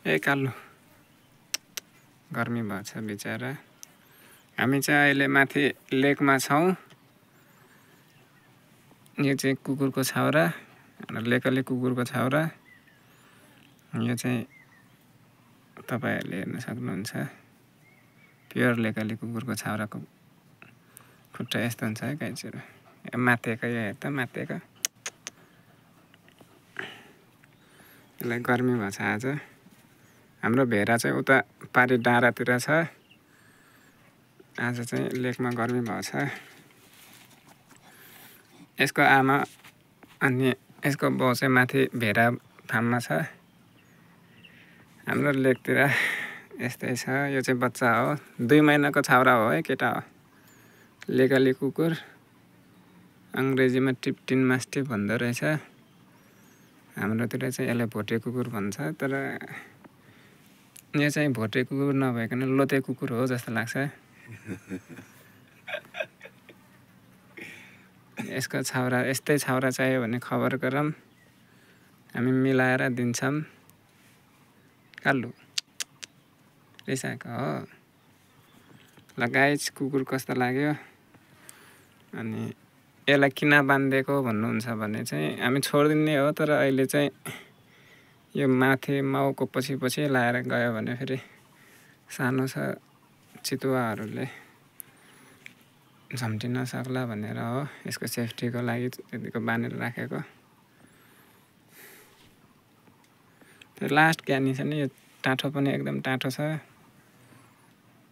ए काल्लु गर्मी भएको छ बिचरा। हामी चाहिँ अहिले माथि लेकमा छौँ। यो चाहिँ कुकुरको छाउरा र लेकले कुकुरको छाउरा। यो चाहिँ तपाईहरुले हेर्न सक्नुहुन्छ। प्योर लेकले कुकुरको छाउराको खुट्टा यस्तो हुन्छ है गाइजहरु। मातेको यो हेर त मातेको। यसलाई गर्मी भएको छ आज। हाम्रो भेरा चाहिँ उता पारी डाँडातिर छ। आज चाहिँ लेकमा गर्मी भएको छ। यसको आमा अनि यसको बाउ चाहिँ माथि भेरा फार्ममा छ। हाम्रो लेकतिर यस्तै छ। यो चाहिँ बच्चा हो। 2 महिनाको छाउरा हो है केटा हो। लेकले कुकुर। अंग्रेजीमा टिप्टिन मास्टिफ भन्दो रहेछ। हाम्रोतिर चाहिँ यसलाई भोटे कुकुर भन्छ। तर यो चाहिँ भोटे कुकुर नभइकन लोते कुकुर हो जस्तो लाग्छ। यसको छाउरा यस्तै छाउरा चाहियो भने खबर गरौँ। हामी मिलाएर दिन्छौँ। काल्लु रिसाएको हो। ल गाइज कुकुर कस्तो लाग्यो? अनि यसलाई किन बान्देको भन्नुहुन्छ भने चाहिँ हामी छोडिदिने हो। तर अहिले चाहिँ यो माथि माउको पछि पछि लाएर गयो भने फेरि सानो छ चितुवाहरूले झम्टिन सक्ला भनेर हो। यसको सेफ्टीको लागि त्यतिको बानेर राखेको। त्यो लास्ट ज्ञानी छ नि यो टाठो पनि एकदम टाठो छ।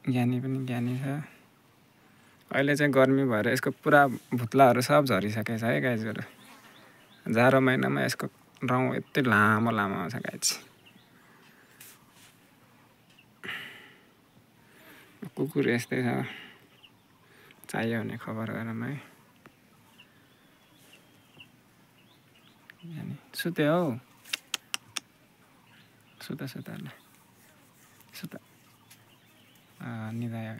ज्ञानी पनि ज्ञानी छ। अहिले चाहिँ गर्मी भएर यसको पुरा भुत्लाहरू सब झरिसकेछ है गाइजहरु। जाडो महिनामा यसको रौँ यति लामो लामो आउँछ गाइज। कुकुर यस्तै छ। चाहियो भने खबर गरौँ है। सुत्यो हौ। सुत ल। सुत। निदायो।